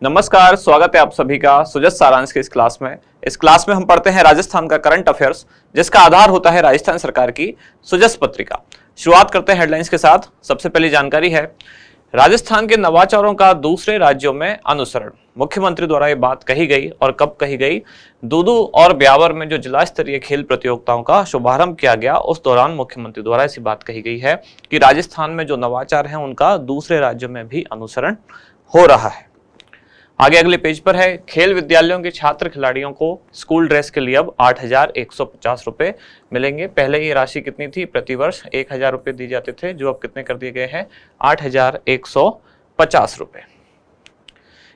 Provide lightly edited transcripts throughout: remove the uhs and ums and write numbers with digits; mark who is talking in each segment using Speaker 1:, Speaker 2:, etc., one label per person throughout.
Speaker 1: नमस्कार, स्वागत है आप सभी का सुजस सारांश के इस क्लास में। इस क्लास में हम पढ़ते हैं राजस्थान का करंट अफेयर्स, जिसका आधार होता है राजस्थान सरकार की सुजस पत्रिका। शुरुआत करते हैं हेडलाइंस के साथ। सबसे पहली जानकारी है राजस्थान के नवाचारों का दूसरे राज्यों में अनुसरण। मुख्यमंत्री द्वारा ये बात कही गई और कब कही गई? दूदू और ब्यावर में जो जिला स्तरीय खेल प्रतियोगिताओं का शुभारंभ किया गया, उस दौरान मुख्यमंत्री द्वारा ऐसी बात कही गई है कि राजस्थान में जो नवाचार हैं उनका दूसरे राज्यों में भी अनुसरण हो रहा है। आगे अगले पेज पर है खेल विद्यालयों के छात्र खिलाड़ियों को स्कूल ड्रेस के लिए अब 8,150 रुपए मिलेंगे। पहले ये राशि कितनी थी? प्रतिवर्ष 1,000 रुपए दी जाते थे, जो अब कितने कर दिए गए हैं? 8,150 रुपए।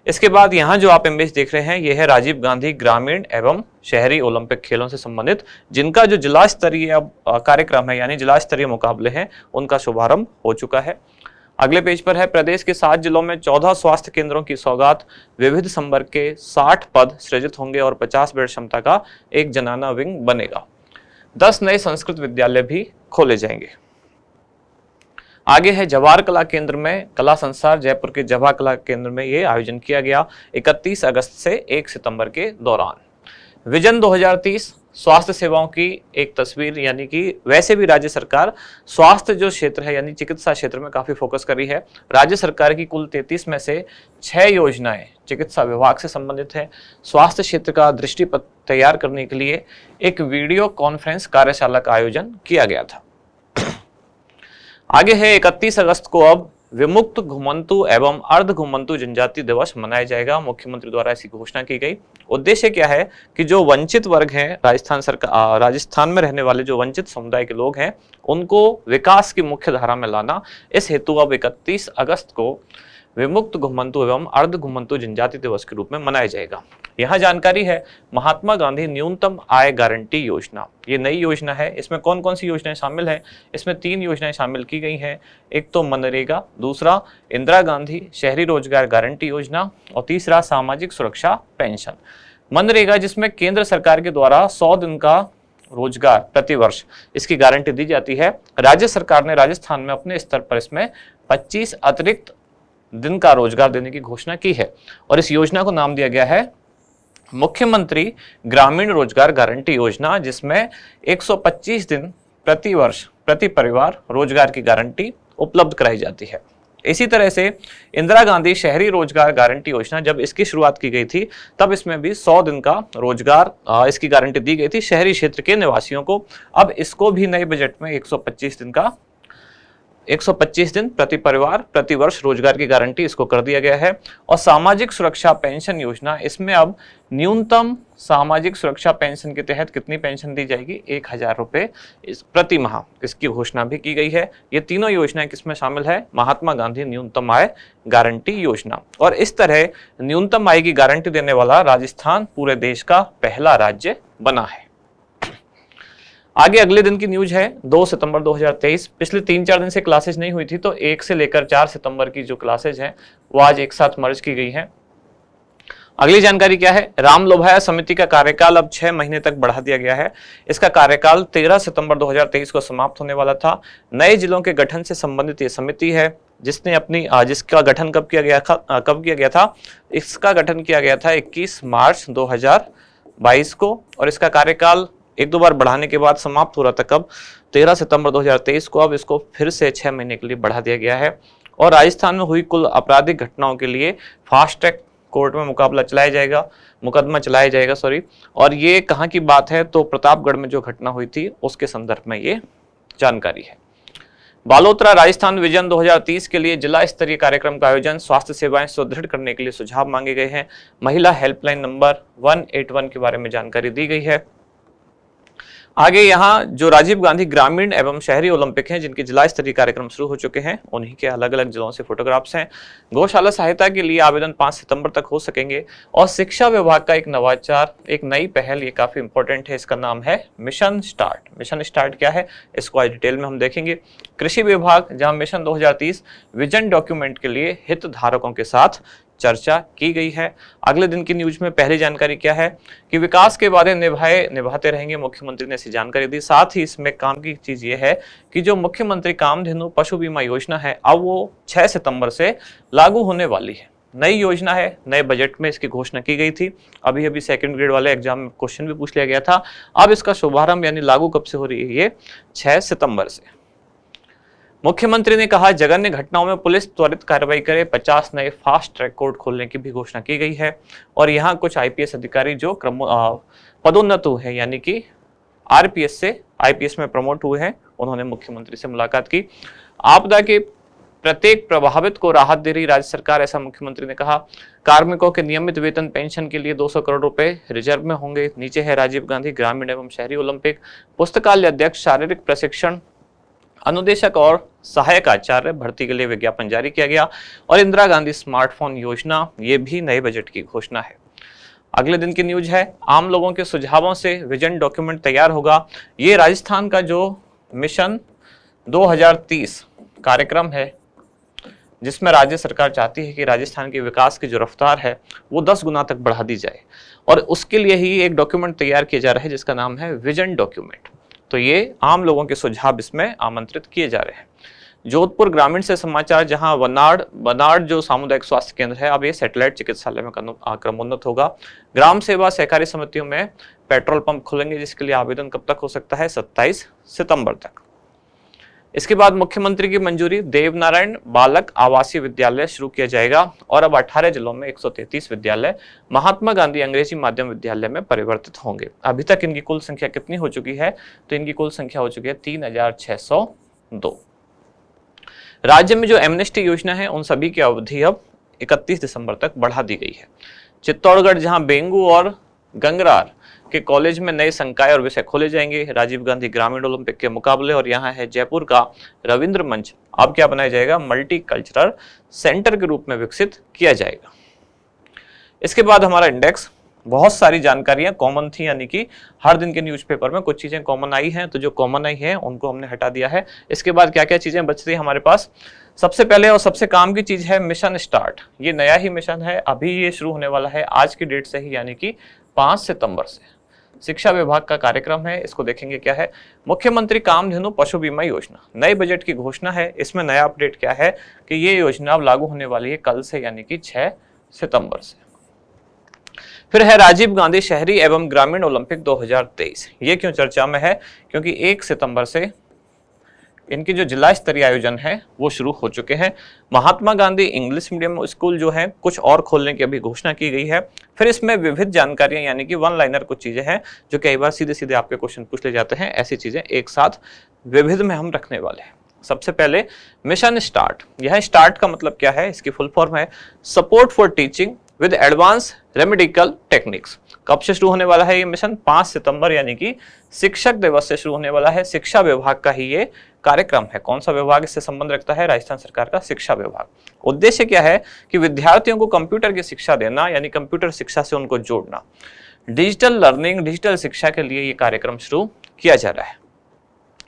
Speaker 1: इसके बाद यहाँ जो आप इमेज देख रहे हैं, यह है राजीव गांधी ग्रामीण एवं शहरी ओलंपिक खेलों से संबंधित, जिनका जो जिला स्तरीय कार्यक्रम है यानी जिला स्तरीय मुकाबले हैं, उनका शुभारंभ हो चुका है। अगले पेज पर है प्रदेश के 7 जिलों में 14 स्वास्थ्य केंद्रों की सौगात। विविध संवर्ग के 60 पद सृजित होंगे और 50 बेड क्षमता का एक जनाना विंग बनेगा। 10 नए संस्कृत विद्यालय भी खोले जाएंगे। आगे है जवाहर कला केंद्र में कला संसार। जयपुर के जवाहर कला केंद्र में ये आयोजन किया गया 31 अगस्त से 1 सितंबर के दौरान। विजन 2030 स्वास्थ्य सेवाओं की एक तस्वीर, यानी कि वैसे भी राज्य सरकार स्वास्थ्य जो क्षेत्र है यानी चिकित्सा क्षेत्र में काफी फोकस करी है। राज्य सरकार की कुल 33 में से 6 योजनाएं चिकित्सा विभाग से संबंधित है। स्वास्थ्य क्षेत्र का दृष्टिपत्र तैयार करने के लिए एक वीडियो कॉन्फ्रेंस कार्यशाला का आयोजन किया गया था। आगे है 31 अगस्त को अब विमुक्त घुमंतु एवं अर्ध घुमंतु जनजाति दिवस मनाया जाएगा। मुख्यमंत्री द्वारा ऐसी घोषणा की गई। उद्देश्य क्या है कि जो वंचित वर्ग हैं राजस्थान में रहने वाले जो वंचित समुदाय के लोग हैं, उनको विकास की मुख्य धारा में लाना। इस हेतु अब 31 अगस्त को विमुक्त घुमंतु एवं अर्ध घुमंतु जनजाति दिवस के रूप में मनाया जाएगा। यह जानकारी है महात्मा गांधी न्यूनतम आय गारंटी योजना। ये नई योजना है। इसमें कौन कौन सी योजनाएं शामिल है? इसमें 3 योजनाएं शामिल की गई हैं। एक तो मनरेगा, दूसरा इंदिरा गांधी शहरी रोजगार गारंटी योजना और तीसरा सामाजिक सुरक्षा पेंशन। मनरेगा, जिसमें केंद्र सरकार के द्वारा 100 दिन का रोजगार प्रतिवर्ष इसकी गारंटी दी जाती है। राज्य सरकार ने राजस्थान में अपने स्तर पर इसमें 25 अतिरिक्त दिन का रोजगार देने की घोषणा की है और इस योजना को नाम दिया गया है मुख्यमंत्री ग्रामीण रोजगार गारंटी योजना, जिसमें 125 दिन प्रति वर्ष प्रति परिवार रोजगार की गारंटी उपलब्ध कराई जाती है। इसी तरह से इंदिरा गांधी शहरी रोजगार गारंटी योजना, जब इसकी शुरुआत की गई थी तब इसमें भी 100 दिन का रोजगार इसकी गारंटी दी गई थी शहरी क्षेत्र के निवासियों को। अब इसको भी नए बजट में 125 दिन प्रति परिवार प्रति वर्ष रोजगार की गारंटी इसको कर दिया गया है। और सामाजिक सुरक्षा पेंशन योजना, इसमें अब न्यूनतम सामाजिक सुरक्षा पेंशन के तहत कितनी पेंशन दी जाएगी? 1,000 रुपए प्रति माह, इसकी घोषणा भी की गई है। ये तीनों योजनाएं किसमें शामिल है? महात्मा गांधी न्यूनतम आय गारंटी योजना। और इस तरह न्यूनतम आय की गारंटी देने वाला राजस्थान पूरे देश का पहला राज्य बना है। आगे अगले दिन की न्यूज है 2 सितंबर 2023। पिछले 3-4 दिन से क्लासेज नहीं हुई थी, तो 1 से लेकर 4 सितंबर की जो क्लासेज हैं वो आज एक साथ मर्ज की गई हैं। अगली जानकारी क्या है? राम लोभाया समिति का कार्यकाल अब 6 महीने तक बढ़ा दिया गया है। इसका कार्यकाल 13 सितंबर 2023 को समाप्त होने वाला था। नए जिलों के गठन से संबंधित ये समिति है, जिसका गठन कब किया गया था? इसका गठन किया गया था 21 मार्च 2022 को और इसका कार्यकाल 1-2 बार बढ़ाने के बाद समाप्त हो रहा था। कब? 13 सितंबर 2023 को। अब इसको फिर से 6 महीने के लिए बढ़ा दिया गया है। और राजस्थान में हुई कुल आपराधिक घटनाओं के लिए फास्ट ट्रैक कोर्ट में मुकदमा चलाया जाएगा। और ये कहाँ की बात है? तो प्रतापगढ़ में जो घटना हुई थी उसके संदर्भ में ये जानकारी है। बालोतरा राजस्थान विजन 2030 के लिए जिला स्तरीय कार्यक्रम का आयोजन। स्वास्थ्य सेवाएं सुदृढ़ करने के लिए सुझाव मांगे गए हैं। महिला हेल्पलाइन नंबर 181 के बारे में जानकारी दी गई है। आगे यहाँ जो राजीव गांधी ग्रामीण एवं शहरी ओलंपिक हैं, जिनके जिला स्तरीय कार्यक्रम शुरू हो चुके हैं, उन्हीं के अलग अलग जिलों से फोटोग्राफ्स हैं। गौशाला सहायता के लिए आवेदन 5 सितंबर तक हो सकेंगे। और शिक्षा विभाग का एक नवाचार, एक नई पहल, ये काफी इंपॉर्टेंट है। इसका नाम है मिशन स्टार्ट। मिशन स्टार्ट क्या है, इसको आज डिटेल में हम देखेंगे। कृषि विभाग, जहां मिशन 2030 विजन डॉक्यूमेंट के लिए हितधारकों के साथ चर्चा की गई है। अगले दिन की न्यूज में पहली जानकारी क्या है कि विकास के वादे निभाते रहेंगे, मुख्यमंत्री ने ऐसी जानकारी दी। साथ ही इसमें काम की चीज ये है कि जो मुख्यमंत्री कामधेनु पशु बीमा योजना है, अब वो 6 सितंबर से लागू होने वाली है। नई योजना है, नए बजट में इसकी घोषणा की गई थी। अभी अभी सेकंड ग्रेड वाले एग्जाम में क्वेश्चन भी पूछ लिया गया था। अब इसका शुभारंभ यानी लागू कब से हो रही है? ये 6 सितंबर से। मुख्यमंत्री ने कहा जघन्य घटनाओं में पुलिस त्वरित कार्रवाई करे, 50 नए फास्ट ट्रैक कोर्ट खोलने की भी घोषणा की गई है। और यहाँ कुछ आईपीएस अधिकारी जो पदोन्नत हुए हैं यानी कि आरपीएस से आईपीएस में प्रमोट हुए हैं, उन्होंने मुख्यमंत्री से मुलाकात की। आपदा के प्रत्येक प्रभावित को राहत दे रही राज्य सरकार, ऐसा मुख्यमंत्री ने कहा। कार्मिकों के नियमित वेतन पेंशन के लिए 200 करोड़ रुपए रिजर्व में होंगे। नीचे है राजीव गांधी ग्रामीण एवं शहरी ओलंपिक, पुस्तकालय अध्यक्ष, शारीरिक प्रशिक्षण अनुदेशक और सहायक आचार्य भर्ती के लिए विज्ञापन जारी किया गया। और इंदिरा गांधी स्मार्टफोन योजना, ये भी नए बजट की घोषणा है। अगले दिन की न्यूज है, आम लोगों के सुझावों से विजन डॉक्यूमेंट तैयार होगा। ये राजस्थान का जो मिशन 2030 कार्यक्रम है, जिसमें राज्य सरकार चाहती है कि राजस्थान के विकास की जो रफ्तार है वो 10 गुना तक बढ़ा दी जाए, और उसके लिए ही एक डॉक्यूमेंट तैयार किया जा रहा है जिसका नाम है विजन डॉक्यूमेंट। तो ये आम लोगों के सुझाव इसमें आमंत्रित किए जा रहे हैं। जोधपुर ग्रामीण से समाचार, जहां वनाड़ जो सामुदायिक स्वास्थ्य केंद्र है, अब ये सैटेलाइट चिकित्सालय में क्रमोन्नत होगा। ग्राम सेवा सहकारी समितियों में पेट्रोल पंप खुलेंगे, जिसके लिए आवेदन कब तक हो सकता है? 27 सितंबर तक। इसके बाद मुख्यमंत्री की मंजूरी, देवनारायण बालक आवासीय विद्यालय शुरू किया जाएगा। और अब 18 जिलों में 133 विद्यालय महात्मा गांधी अंग्रेजी माध्यम विद्यालय में परिवर्तित होंगे। अभी तक इनकी कुल संख्या कितनी हो चुकी है? तो इनकी कुल संख्या हो चुकी है 3602। राज्य में जो एमनेस्टी योजना है, उन सभी की अवधि अब 31 दिसंबर तक बढ़ा दी गई है। चित्तौड़गढ़, जहां बेंगू और गंगरार के कॉलेज में नए संकाय और विषय खोले जाएंगे। राजीव गांधी ग्रामीण ओलंपिक के मुकाबले। और यहाँ है जयपुर का रविंद्र मंच, अब क्या बनाया जाएगा? मल्टी कल्चरल सेंटर के रूप में विकसित किया जाएगा। इसके बाद हमारा इंडेक्स, बहुत सारी जानकारियां कॉमन थी, यानी कि हर दिन के न्यूज़पेपर में कुछ चीजें कॉमन आई हैं, तो जो कॉमन आई है उनको हमने हटा दिया है। इसके बाद क्या क्या चीजें बचती है हमारे पास? सबसे पहले और सबसे काम की चीज है मिशन स्टार्ट। ये नया ही मिशन है, अभी ये शुरू होने वाला है आज की डेट से ही, यानी कि 5 सितंबर से। शिक्षा विभाग का कार्यक्रम है, इसको देखेंगे क्या है। मुख्यमंत्री कामधेनु पशु बीमा योजना, नए बजट की घोषणा है। इसमें नया अपडेट क्या है कि ये योजना अब लागू होने वाली है कल से, यानी कि 6 सितंबर से। फिर है राजीव गांधी शहरी एवं ग्रामीण ओलंपिक 2023। ये क्यों चर्चा में है? क्योंकि 1 सितंबर से इनकी जो जिला स्तरीय आयोजन है वो शुरू हो चुके हैं। Mahatma Gandhi English medium school जो है कुछ और खोलने की अभी घोषणा की गई है। फिर इसमें विविध जानकारियां, यानी कि वन लाइनर कुछ चीजें हैं जो कई बार सीधे सीधे आपके क्वेश्चन पूछ ले जाते हैं, ऐसी चीजें एक साथ विविध में हम रखने वाले हैं। सबसे पहले मिशन स्टार्ट। यह स्टार्ट का मतलब क्या है? इसकी फुल फॉर्म है support for teaching with advance remedial techniques. कब से शुरू होने वाला है ये मिशन? 5 सितंबर, यानी कि शिक्षक दिवस से शुरू होने वाला है। शिक्षा विभाग का ही ये कार्यक्रम है। कौन सा विभाग इससे संबंध रखता है? राजस्थान सरकार का शिक्षा विभाग। उद्देश्य क्या है कि विद्यार्थियों को कंप्यूटर की शिक्षा देना, यानी कंप्यूटर शिक्षा से उनको जोड़ना। डिजिटल लर्निंग, डिजिटल शिक्षा के लिए ये कार्यक्रम शुरू किया जा रहा है।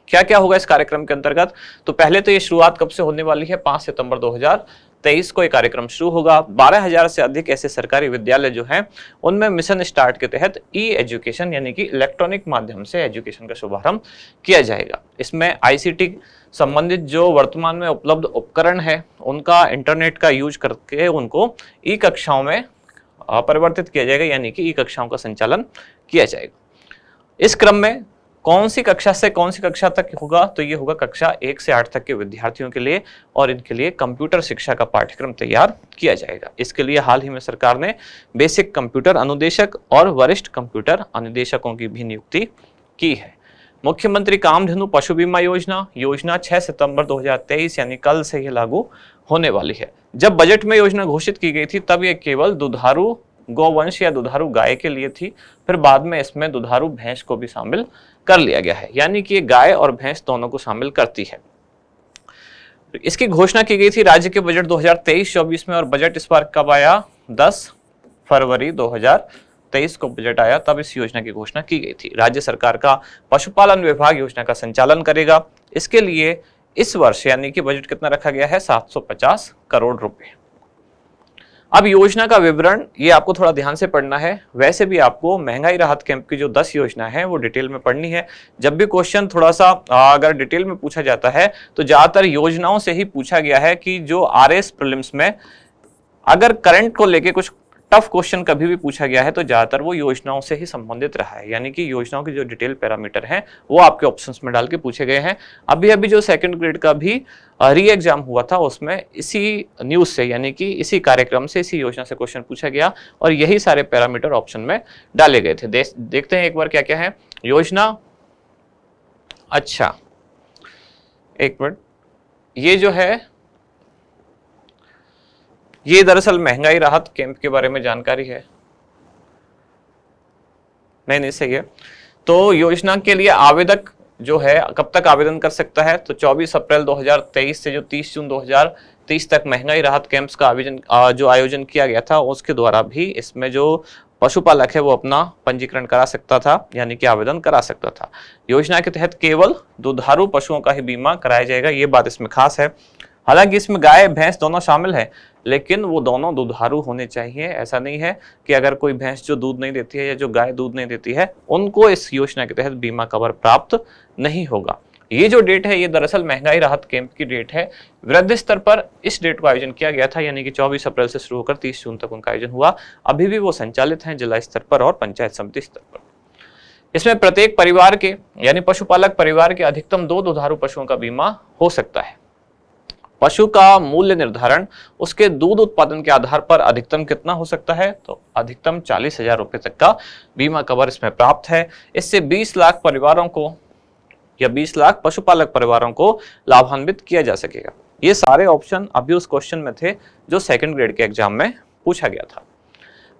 Speaker 1: क्या क्या होगा इस कार्यक्रम के अंतर्गत? तो पहले तो ये शुरुआत कब से होने वाली है? 5 सितंबर 2023 को ये कार्यक्रम शुरू होगा। 12,000 से अधिक ऐसे सरकारी विद्यालय जो हैं उनमें मिशन स्टार्ट के तहत ई एजुकेशन, यानी कि इलेक्ट्रॉनिक माध्यम से एजुकेशन का शुभारंभ किया जाएगा। इसमें आईसीटी संबंधित जो वर्तमान में उपलब्ध उपकरण है उनका इंटरनेट का यूज करके उनको ई कक्षाओं में परिवर्तित किया जाएगा, यानी कि ई कक्षाओं का संचालन किया जाएगा। इस क्रम में कौन सी कक्षा से कौन सी कक्षा तक होगा? तो ये होगा कक्षा 1 से 8 तक के विद्यार्थियों के लिए, और इनके लिए कंप्यूटर शिक्षा का पाठ्यक्रम तैयार किया जाएगा। इसके लिए हाल ही में सरकार ने बेसिक कंप्यूटर अनुदेशक और वरिष्ठ कंप्यूटर अनुदेशकों की भी नियुक्ति की है। मुख्यमंत्री कामधेनु पशु बीमा योजना 6 सितंबर 2023 यानी कल से ये लागू होने वाली है। जब बजट में योजना घोषित की गई थी तब ये केवल दुधारू गौवंश या दुधारू गाय के लिए थी, फिर बाद में इसमें दुधारू भैंस को भी शामिल कर लिया गया है, यानी कि ये गाय और भैंस दोनों को शामिल करती है। इसकी घोषणा की गई थी राज्य के बजट 2023-24 में, और बजट इस बार कब आया? 10 फरवरी 2023 को बजट आया, तब इस योजना की घोषणा की गई थी। राज्य सरकार का पशुपालन विभाग योजना का संचालन करेगा। इसके लिए इस वर्ष यानी कि बजट कितना रखा गया है? 750 करोड़ रुपए। अब योजना का विवरण ये आपको थोड़ा ध्यान से पढ़ना है। वैसे भी आपको महंगाई राहत कैंप की जो 10 योजना है वो डिटेल में पढ़नी है। जब भी क्वेश्चन थोड़ा सा अगर डिटेल में पूछा जाता है तो ज्यादातर योजनाओं से ही पूछा गया है कि जो आरएस प्रीलिम्स में अगर करंट को लेके कुछ टफ क्वेश्चन कभी भी पूछा गया है तो ज्यादातर वो योजनाओं से ही संबंधित रहा है, यानी कि योजनाओं की जो डिटेल पैरामीटर हैं वो आपके ऑप्शंस में डाल के पूछे गए हैं। अभी अभी जो सेकंड ग्रेड का भी री एग्जाम हुआ था उसमें इसी न्यूज से, यानी कि इसी कार्यक्रम से, इसी योजना से क्वेश्चन पूछा गया और यही सारे पैरामीटर ऑप्शन में डाले गए थे। देखते हैं एक बार क्या क्या है योजना। अच्छा एक मिनट, ये जो है ये दरअसल महंगाई राहत कैंप के बारे में जानकारी है। नहीं सही है। तो योजना के लिए आवेदक जो है कब तक आवेदन कर सकता है, तो 24 अप्रैल 2023 से जो 30 जून 2023 तक महंगाई राहत कैंप्स का जो आयोजन किया गया था उसके द्वारा भी इसमें जो पशुपालक है वो अपना पंजीकरण करा सकता था, यानी कि आवेदन करा सकता था। योजना के तहत केवल दुधारू पशुओं का ही बीमा कराया जाएगा, ये बात इसमें खास है। हालांकि इसमें गाय भैंस दोनों शामिल है, लेकिन वो दोनों दुधारू होने चाहिए। ऐसा नहीं है कि अगर कोई भैंस जो दूध नहीं देती है या जो गाय दूध नहीं देती है उनको इस योजना के तहत बीमा कवर प्राप्त नहीं होगा। ये जो डेट है ये दरअसल महंगाई राहत कैंप की डेट है। वृहद स्तर पर इस डेट को आयोजन किया गया था, यानी कि 24 अप्रैल से शुरू होकर 30 जून तक उनका आयोजन हुआ। अभी भी वो संचालित हैं जिला स्तर पर और पंचायत समिति स्तर पर। इसमें प्रत्येक परिवार के यानी पशुपालक परिवार के अधिकतम 2 दुधारू पशुओं का बीमा हो सकता है। पशु का मूल्य निर्धारण उसके दूध उत्पादन के आधार पर अधिकतम कितना हो सकता है, तो अधिकतम 40,000 रुपए तक का बीमा कवर इसमें प्राप्त है। इससे 20 लाख परिवारों को या 20 लाख पशुपालक परिवारों को लाभान्वित किया जा सकेगा। ये सारे ऑप्शन अभी उस क्वेश्चन में थे जो सेकंड ग्रेड के एग्जाम में पूछा गया था।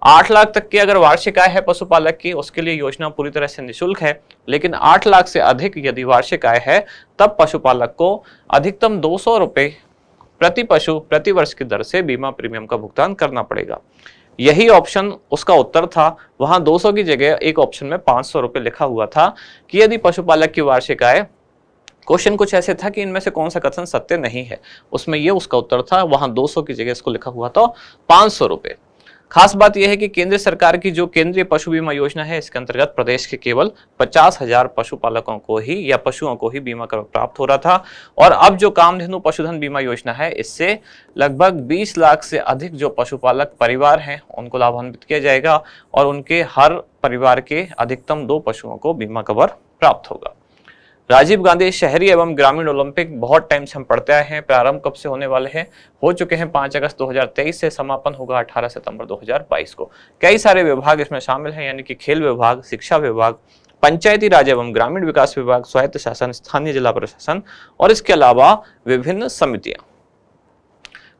Speaker 1: 8 लाख तक की अगर वार्षिक आय है पशुपालक की, उसके लिए योजना पूरी तरह से निःशुल्क है। लेकिन 8 लाख से अधिक यदि वार्षिक आय है तब पशुपालक को अधिकतम 200 रुपए प्रति पशु प्रति वर्ष की दर से बीमा प्रीमियम का भुगतान करना पड़ेगा। यही ऑप्शन उसका उत्तर था। वहां 200 की जगह एक ऑप्शन में 500 रुपए लिखा हुआ था कि यदि पशुपालक की वार्षिक आय, क्वेश्चन कुछ ऐसे था कि इनमें से कौन सा कथन सत्य नहीं है, उसमें ये उसका उत्तर था। वहां 200 की जगह इसको लिखा हुआ था 500 रुपए। खास बात यह है कि केंद्र सरकार की जो केंद्रीय पशु बीमा योजना है इसके अंतर्गत प्रदेश के केवल 50,000 पशुपालकों को ही या पशुओं को ही बीमा कवर प्राप्त हो रहा था। और अब जो कामधेनु पशुधन बीमा योजना है इससे लगभग 20 लाख से अधिक जो पशुपालक परिवार हैं उनको लाभान्वित किया जाएगा और उनके हर परिवार के अधिकतम 2 पशुओं को बीमा कवर प्राप्त होगा। राजीव गांधी शहरी एवं ग्रामीण ओलंपिक बहुत टाइम से हम पढ़ते आए हैं। प्रारंभ कब से होने वाले हैं, हो चुके हैं 5 अगस्त 2023 से, समापन होगा 18 सितंबर 2022 को। कई सारे विभाग इसमें शामिल हैं, यानी कि खेल विभाग, शिक्षा विभाग, पंचायती राज एवं ग्रामीण विकास विभाग, स्वायत्त शासन, स्थानीय जिला प्रशासन और इसके अलावा विभिन्न समितियां।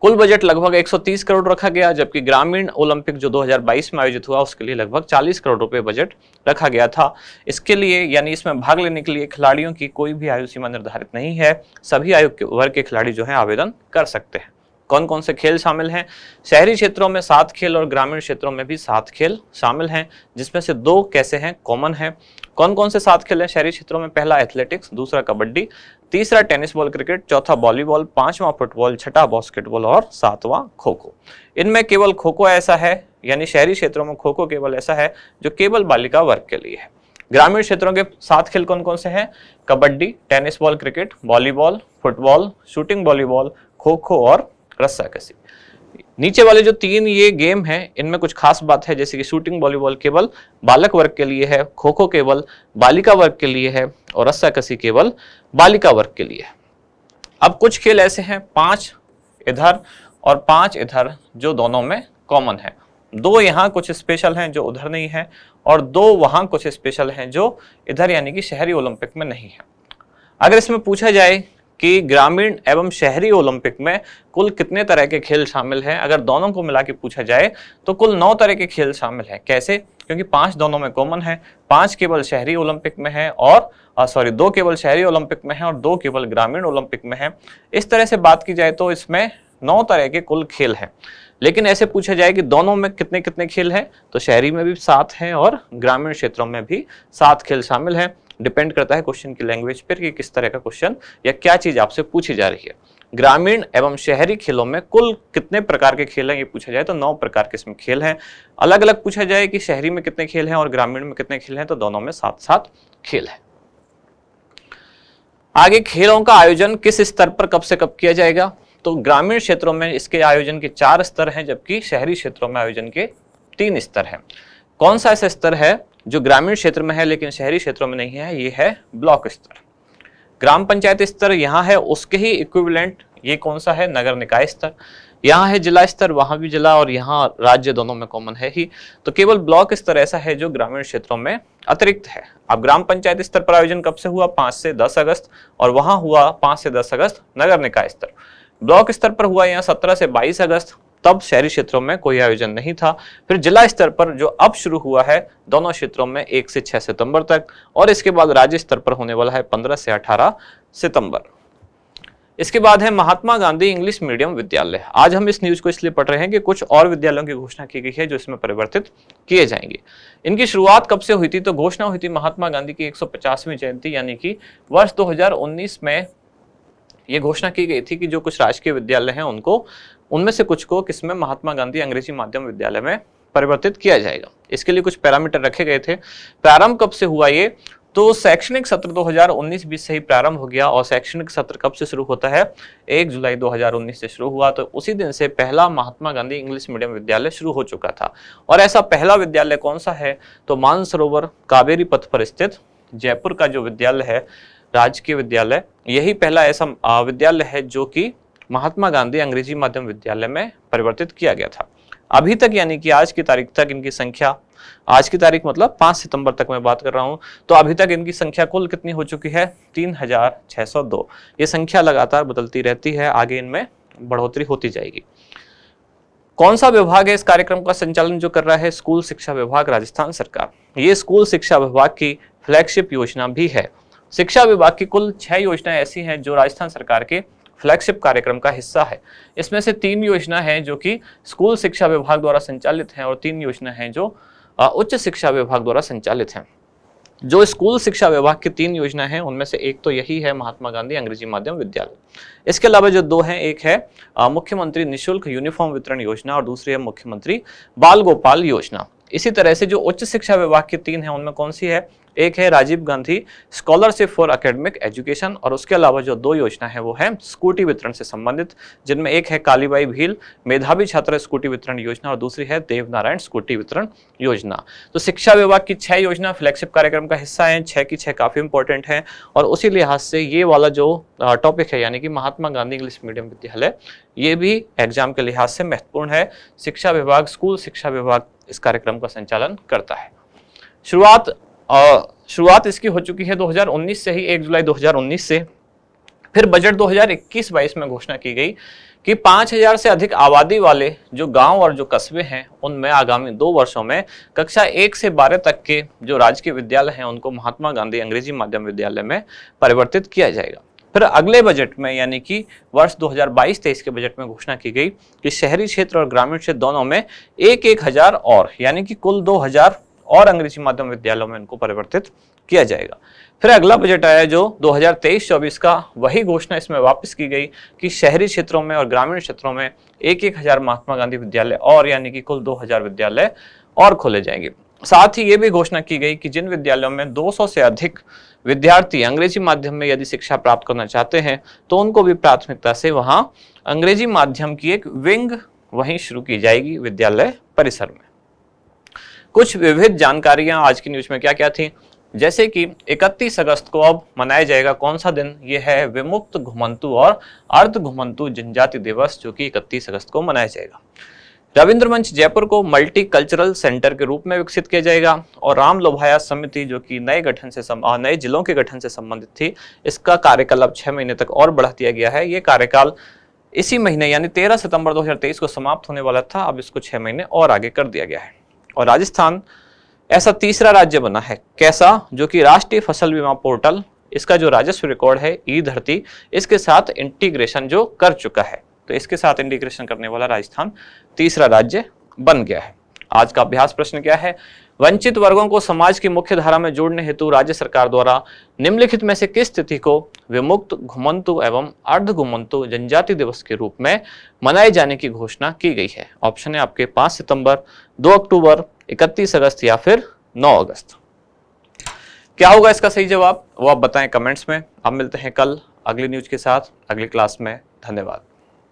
Speaker 1: कुल बजट लगभग 130 करोड़ रखा गया, जबकि ग्रामीण ओलंपिक जो 2022 में आयोजित हुआ उसके लिए लगभग 40 करोड़ रुपए बजट रखा गया था। इसके लिए यानी इसमें भाग लेने के लिए खिलाड़ियों की कोई भी आयु सीमा निर्धारित नहीं है। सभी आयु वर्ग के खिलाड़ी जो हैं आवेदन कर सकते हैं। कौन कौन से खेल शामिल हैं, शहरी क्षेत्रों में 7 खेल और ग्रामीण क्षेत्रों में भी 7 खेल शामिल हैं, जिसमें से 2 कैसे हैं, कॉमन है। कौन कौन से 7 खेल हैं शहरी क्षेत्रों में, पहला एथलेटिक्स, दूसरा कबड्डी, तीसरा टेनिस बॉल क्रिकेट, चौथा वॉलीबॉल, 5वां फुटबॉल, 6वां बास्केटबॉल और 7वां खो खो। इनमें केवल खो खो ऐसा है, यानी शहरी क्षेत्रों में खो खो केवल ऐसा है जो केवल बालिका वर्ग के लिए है। ग्रामीण क्षेत्रों के 7 खेल कौन कौन से हैं, kabaddi, tennis ball cricket, volleyball, football, shooting volleyball, kho kho और रस्साकसी। नीचे वाले जो 3 ये गेम हैं इनमें कुछ खास बात है, जैसे कि शूटिंग वॉलीबॉल केवल बालक वर्ग के लिए है, खो खो केवल बालिका वर्ग के लिए है और रस्साकसी केवल बालिका वर्ग के लिए है। अब कुछ खेल ऐसे हैं 5 इधर और 5 इधर जो दोनों में कॉमन है। 2 यहाँ कुछ स्पेशल हैं जो उधर नहीं है और 2 वहां कुछ स्पेशल हैं जो इधर यानी कि शहरी ओलंपिक में नहीं है। अगर इसमें पूछा जाए कि ग्रामीण एवं शहरी ओलंपिक में कुल कितने तरह के खेल शामिल हैं, अगर दोनों को मिला के पूछा जाए तो कुल 9 तरह के खेल शामिल हैं। कैसे, क्योंकि 5 दोनों में कॉमन है, 5 केवल शहरी ओलंपिक में है और 2 केवल शहरी ओलंपिक में है और 2 केवल ग्रामीण ओलंपिक में है। इस तरह से बात की जाए तो इसमें 9 तरह के कुल खेल हैं। लेकिन ऐसे पूछा जाए कि दोनों में कितने कितने खेल हैं, तो शहरी में भी 7 हैं और ग्रामीण क्षेत्रों में भी 7 खेल शामिल हैं। डिपेंड करता है क्वेश्चन की लैंग्वेज पर कि किस तरह का क्वेश्चन या क्या चीज आपसे पूछी जा रही है। ग्रामीण एवं शहरी खेलों में कुल कितने प्रकार के खेल हैं ये पूछा जाए तो 9 प्रकार के इसमें खेल हैं। अलग अलग पूछा जाए कि शहरी में कितने खेल हैं और ग्रामीण में कितने खेल हैं, तो दोनों में 7-7 खेल है। आगे खेलों का आयोजन किस स्तर पर कब से कब किया जाएगा, तो ग्रामीण क्षेत्रों में इसके आयोजन के 4 स्तर हैं, जबकि शहरी क्षेत्रों में आयोजन के 3 स्तर हैं। कौन सा ऐसा स्तर है जो ग्रामीण क्षेत्र में है लेकिन शहरी क्षेत्रों में नहीं है? ये है ब्लॉक स्तर। ग्राम पंचायत स्तर यहाँ है, उसके ही इक्विवेलेंट ये कौन सा है? नगर निकाय स्तर। यहाँ है जिला स्तर, वहां भी जिला और यहाँ राज्य, दोनों में कॉमन है ही। तो केवल ब्लॉक स्तर ऐसा है जो ग्रामीण क्षेत्रों में अतिरिक्त है। अब ग्राम पंचायत स्तर पर आयोजन कब से हुआ? 5 से 10 अगस्त, और वहां हुआ 5 से 10 अगस्त नगर निकाय स्तर। ब्लॉक स्तर पर हुआ यहाँ 17 से 22 अगस्त, तब शहरी क्षेत्रों में कोई आयोजन नहीं था। फिर जिला स्तर पर जो अब शुरू हुआ है दोनों क्षेत्रों में 1 से 6 सितंबर तक, और इसके बाद राज्य स्तर पर होने वाला है 15 से 18 सितंबर। इसके बाद है महात्मा गांधी इंग्लिश मीडियम विद्यालय। आज हम इस न्यूज को इसलिए पढ़ रहे हैं कि कुछ और विद्यालयों की घोषणा की गई है जो इसमें परिवर्तित किए जाएंगे। इनकी शुरुआत कब से हुई थी? तो घोषणा हुई थी महात्मा गांधी की 150वीं जयंती यानी कि वर्ष 2019 में ये घोषणा की गई थी कि जो कुछ राजकीय विद्यालय हैं उनको, उनमें से कुछ को किसमें? महात्मा गांधी अंग्रेजी माध्यम विद्यालय में परिवर्तित किया जाएगा। इसके लिए कुछ पैरामीटर रखे गए थे। प्रारंभ कब से हुआ ये? तो शैक्षणिक सत्र 2019-20 से ही प्रारंभ हो गया, और शैक्षणिक सत्र कब से शुरू होता है? 1 जुलाई 2019 से शुरू हुआ। तो उसी दिन से पहला महात्मा गांधी इंग्लिश मीडियम विद्यालय शुरू हो चुका था। और ऐसा पहला विद्यालय कौन सा है? तो मानसरोवर कावेरी पथ पर स्थित जयपुर का जो विद्यालय है, राजकीय विद्यालय, यही पहला ऐसा विद्यालय है जो कि महात्मा गांधी अंग्रेजी माध्यम विद्यालय में परिवर्तित किया गया था। अभी तक यानी कि आज की तारीख तक इनकी संख्या, आज की तारीख मतलब 5 सितंबर तक मैं बात कर रहा हूं, तो अभी तक इनकी संख्या कुल कितनी हो चुकी है? 3602। ये संख्या लगातार बदलती रहती है, आगे इनमें बढ़ोतरी होती जाएगी। कौन सा विभाग है इस कार्यक्रम का संचालन जो कर रहा है? स्कूल शिक्षा विभाग, राजस्थान सरकार। ये स्कूल शिक्षा विभाग की फ्लैगशिप योजना भी है। शिक्षा विभाग की कुल 6 योजनाएं ऐसी हैं जो राजस्थान सरकार के फ्लैगशिप कार्यक्रम का हिस्सा है। इसमें से 3 योजना हैं जो कि स्कूल शिक्षा विभाग द्वारा संचालित हैं, और 3 योजना हैं जो उच्च शिक्षा विभाग द्वारा संचालित हैं। जो स्कूल शिक्षा विभाग की 3 योजना हैं उनमें से एक तो यही है महात्मा गांधी अंग्रेजी माध्यम विद्यालय। इसके अलावा जो 2 हैं, एक है मुख्यमंत्री निःशुल्क यूनिफॉर्म वितरण योजना, और दूसरी है मुख्यमंत्री बाल गोपाल योजना। इसी तरह से जो उच्च शिक्षा विभाग की 3 हैं उनमें कौन सी है? एक है Rajiv Gandhi scholarship for academic education, और उसके अलावा जो 2 योजना है वो है स्कूटी वितरण से संबंधित, जिनमें एक है कालीबाई भील मेधावी छात्र स्कूटी वितरण योजना, और दूसरी है देवनारायण स्कूटी वितरण योजना। तो शिक्षा विभाग की 6 योजना फ्लैगशिप कार्यक्रम का हिस्सा है। 6 की 6 काफी इंपॉर्टेंट है, और उसी लिहाज से ये वाला जो टॉपिक है यानी कि महात्मा गांधी इंग्लिश मीडियम विद्यालय, ये भी एग्जाम के लिहाज से महत्वपूर्ण है। शिक्षा विभाग, स्कूल शिक्षा विभाग इस कार्यक्रम का संचालन करता है। शुरुआत इसकी हो चुकी है 2019 से ही, 1 जुलाई 2019 से। फिर बजट 2021-22 में घोषणा की गई कि 5000 से अधिक आबादी वाले जो गांव और जो कस्बे हैं उनमें आगामी 2 वर्षों में कक्षा 1 से 12 तक के जो राजकीय विद्यालय हैं उनको महात्मा गांधी अंग्रेजी माध्यम विद्यालय में परिवर्तित किया जाएगा। फिर अगले बजट में यानी कि वर्ष 2022-23 के बजट में घोषणा की गई कि शहरी क्षेत्र और ग्रामीण क्षेत्र दोनों में 1,000 और यानी कि कुल 2000 और अंग्रेजी माध्यम विद्यालयों में इनको परिवर्तित किया जाएगा। फिर अगला बजट आया जो 2023-24 का, वही घोषणा इसमें वापस की गई कि शहरी क्षेत्रों में और ग्रामीण क्षेत्रों में 1,000 महात्मा गांधी विद्यालय और यानी कि कुल 2000 विद्यालय और खोले जाएंगे। साथ ही ये भी घोषणा की गई कि जिन विद्यालयों में 200 से अधिक विद्यार्थी अंग्रेजी माध्यम में यदि शिक्षा प्राप्त करना चाहते हैं तो उनको भी प्राथमिकता से वहां अंग्रेजी माध्यम की एक विंग वहीं शुरू की जाएगी विद्यालय परिसर में। कुछ विविध जानकारियां आज की न्यूज में क्या क्या थी, जैसे कि 31 अगस्त को अब मनाया जाएगा कौन सा दिन? यह है विमुक्त घुमंतु और अर्ध घुमंतु जनजाति दिवस, जो कि 31 अगस्त को मनाया जाएगा। रविंद्र मंच जयपुर को मल्टी कल्चरल सेंटर के रूप में विकसित किया जाएगा, और राम लोभाया समिति जो कि नए जिलों के गठन से संबंधित थी, इसका कार्यकाल अब 6 महीने तक और बढ़ा दिया गया है। ये कार्यकाल इसी महीने यानी 13 सितंबर 2023 को समाप्त होने वाला था, अब इसको 6 महीने और आगे कर दिया गया है। और राजस्थान ऐसा तीसरा राज्य बना है, कैसा? जो कि राष्ट्रीय फसल बीमा पोर्टल, इसका जो राजस्व रिकॉर्ड है ई धरती, इसके साथ इंटीग्रेशन जो कर चुका है, तो इसके साथ इंटीग्रेशन करने वाला राजस्थान तीसरा राज्य बन गया है। आज का अभ्यास प्रश्न क्या है? वंचित वर्गों को समाज की मुख्य धारा में जोड़ने हेतु राज्य सरकार द्वारा निम्नलिखित में से किस तिथि को विमुक्त घुमंतु एवं अर्ध घुमंतु जनजाति दिवस के रूप में मनाए जाने की घोषणा की गई है? ऑप्शन है आपके 5 सितंबर, 2 अक्टूबर, 31 अगस्त या फिर 9 अगस्त। क्या होगा इसका सही जवाब, वो आप बताएं कमेंट्स में। अब मिलते हैं कल अगली न्यूज के साथ अगली क्लास में। धन्यवाद।